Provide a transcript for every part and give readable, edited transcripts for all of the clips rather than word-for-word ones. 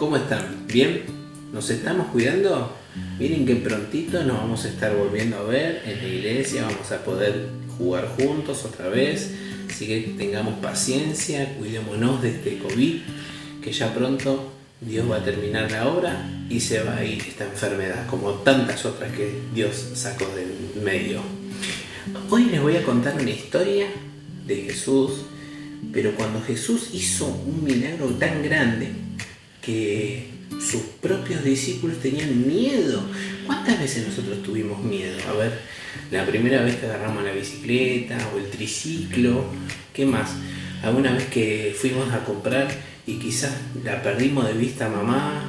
¿Cómo están? ¿Bien? ¿Nos estamos cuidando? Miren que prontito nos vamos a estar volviendo a ver en la iglesia, vamos a poder jugar juntos otra vez, así que tengamos paciencia, cuidémonos de este COVID, que ya pronto Dios va a terminar la obra y se va a ir esta enfermedad, como tantas otras que Dios sacó del medio. Hoy les voy a contar una historia de Jesús, pero cuando Jesús hizo un milagro tan grande que sus propios discípulos tenían miedo. ¿Cuántas veces nosotros tuvimos miedo? A ver, la primera vez que agarramos la bicicleta o el triciclo, ¿qué más? Alguna vez que fuimos a comprar y quizás la perdimos de vista a mamá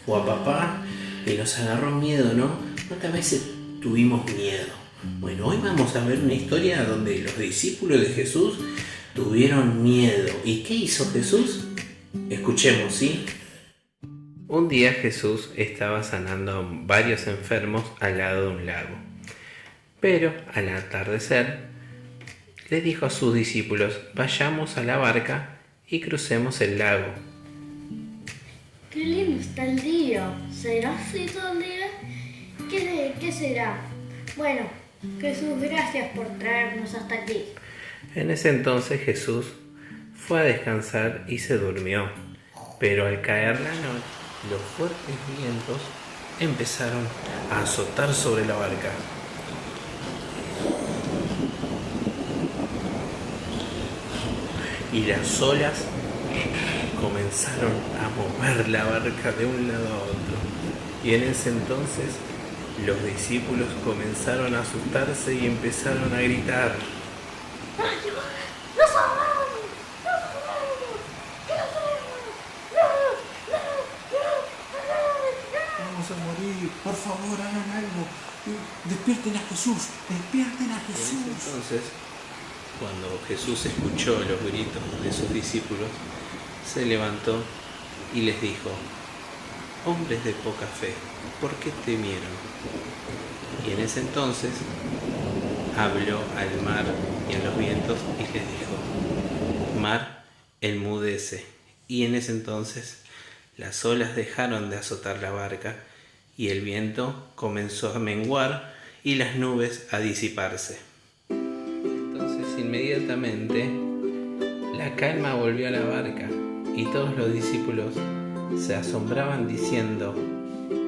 o a papá y nos agarró miedo, ¿no? ¿Cuántas veces tuvimos miedo? Bueno, hoy vamos a ver una historia donde los discípulos de Jesús tuvieron miedo. ¿Y qué hizo Jesús? Escuchemos, ¿sí? Un día Jesús estaba sanando a varios enfermos al lado de un lago. Pero al atardecer le dijo a sus discípulos: vayamos a la barca y crucemos el lago. ¡Qué lindo está el día! ¿Será así todo el día? ¿Qué será? Bueno, Jesús, gracias por traernos hasta aquí. En ese entonces Jesús fue a descansar y se durmió. Pero al caer la noche, los fuertes vientos empezaron a azotar sobre la barca. Y las olas comenzaron a mover la barca de un lado a otro. Y en ese entonces los discípulos comenzaron a asustarse y empezaron a gritar: ¡Nos ahogamos! ¡Nos ahogamos! ¿Qué hacemos? Vamos a morir, por favor, hagan algo. Despierten a Jesús, despierten a Jesús. Entonces, cuando Jesús escuchó los gritos de sus discípulos, se levantó y les dijo: hombres de poca fe, ¿por qué temieron? Y en ese entonces habló al mar y a los vientos y les dijo: mar, enmudece. Y en ese entonces las olas dejaron de azotar la barca y el viento comenzó a menguar y las nubes a disiparse. Entonces inmediatamente la calma volvió a la barca y todos los discípulos se asombraban diciendo: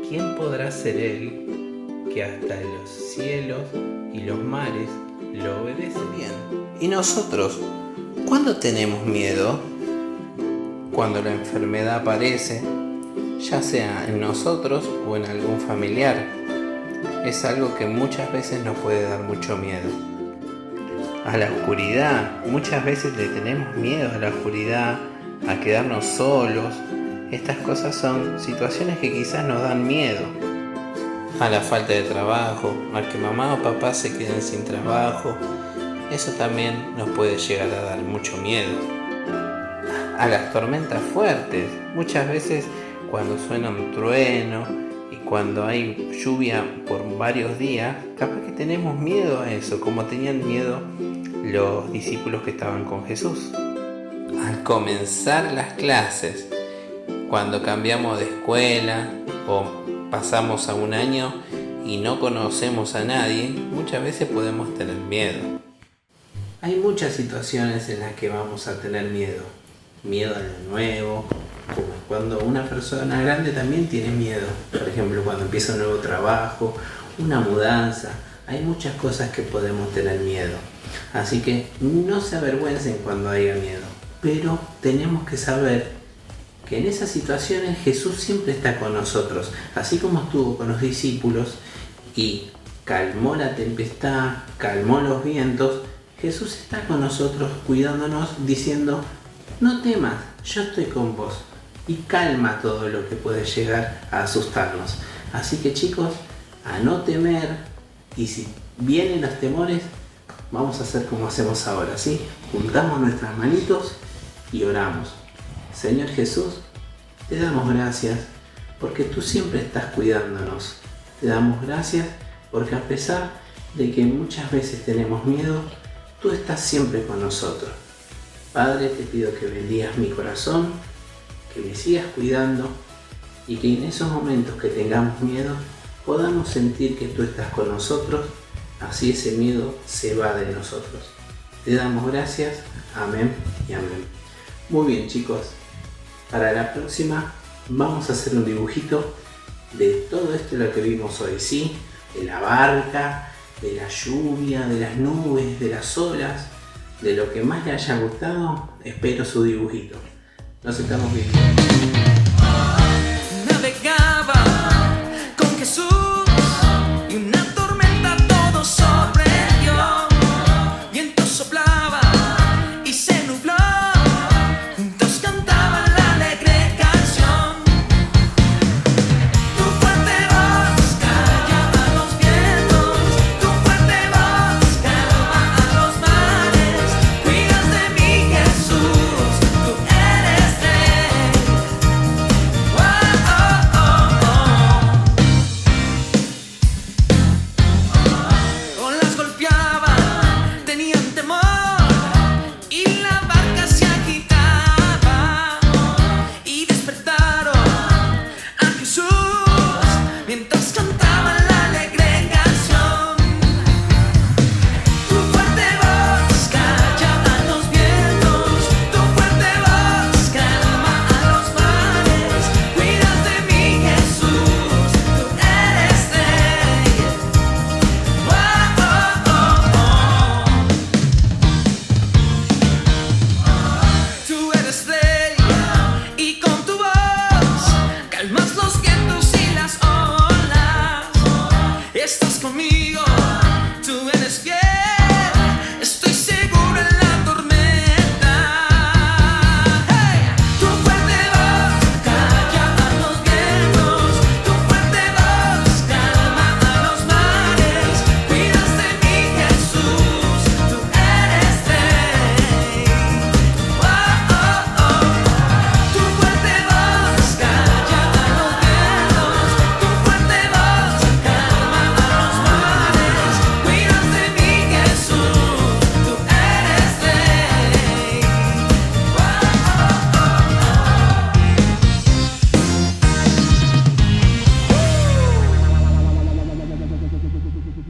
¿quién podrá ser él que hasta los cielos y los mares lo obedecen? Bien. ¿Y nosotros? ¿Cuándo tenemos miedo? Cuando la enfermedad aparece, ya sea en nosotros o en algún familiar. Es algo que muchas veces nos puede dar mucho miedo. A la oscuridad, muchas veces le tenemos miedo a la oscuridad, a quedarnos solos. Estas cosas son situaciones que quizás nos dan miedo. A la falta de trabajo, a que mamá o papá se queden sin trabajo. Eso también nos puede llegar a dar mucho miedo. A las tormentas fuertes, muchas veces cuando suena un trueno y cuando hay lluvia por varios días, capaz que tenemos miedo a eso, como tenían miedo los discípulos que estaban con Jesús. Al comenzar las clases, cuando cambiamos de escuela o pasamos a un año y no conocemos a nadie, muchas veces podemos tener miedo. Hay muchas situaciones en las que vamos a tener miedo. Miedo a lo nuevo, como cuando una persona grande también tiene miedo. Por ejemplo, cuando empieza un nuevo trabajo, una mudanza. Hay muchas cosas que podemos tener miedo. Así que no se avergüencen cuando haya miedo. Pero tenemos que saber que en esas situaciones Jesús siempre está con nosotros. Así como estuvo con los discípulos y calmó la tempestad, calmó los vientos, Jesús está con nosotros cuidándonos, diciendo: no temas, yo estoy con vos. Y calma todo lo que puede llegar a asustarnos. Así que chicos, a no temer. Y si vienen los temores, vamos a hacer como hacemos ahora, ¿sí? Juntamos nuestras manitos y oramos. Señor Jesús, te damos gracias porque tú siempre estás cuidándonos. Te damos gracias porque a pesar de que muchas veces tenemos miedo, tú estás siempre con nosotros. Padre, te pido que bendigas mi corazón, que me sigas cuidando y que en esos momentos que tengamos miedo podamos sentir que tú estás con nosotros, así ese miedo se va de nosotros. Te damos gracias, amén y amén. Muy bien chicos, para la próxima vamos a hacer un dibujito de todo esto lo que vimos hoy, ¿sí? De la barca, de la lluvia, de las nubes, de las olas, de lo que más le haya gustado. Espero su dibujito. Nos estamos viendo.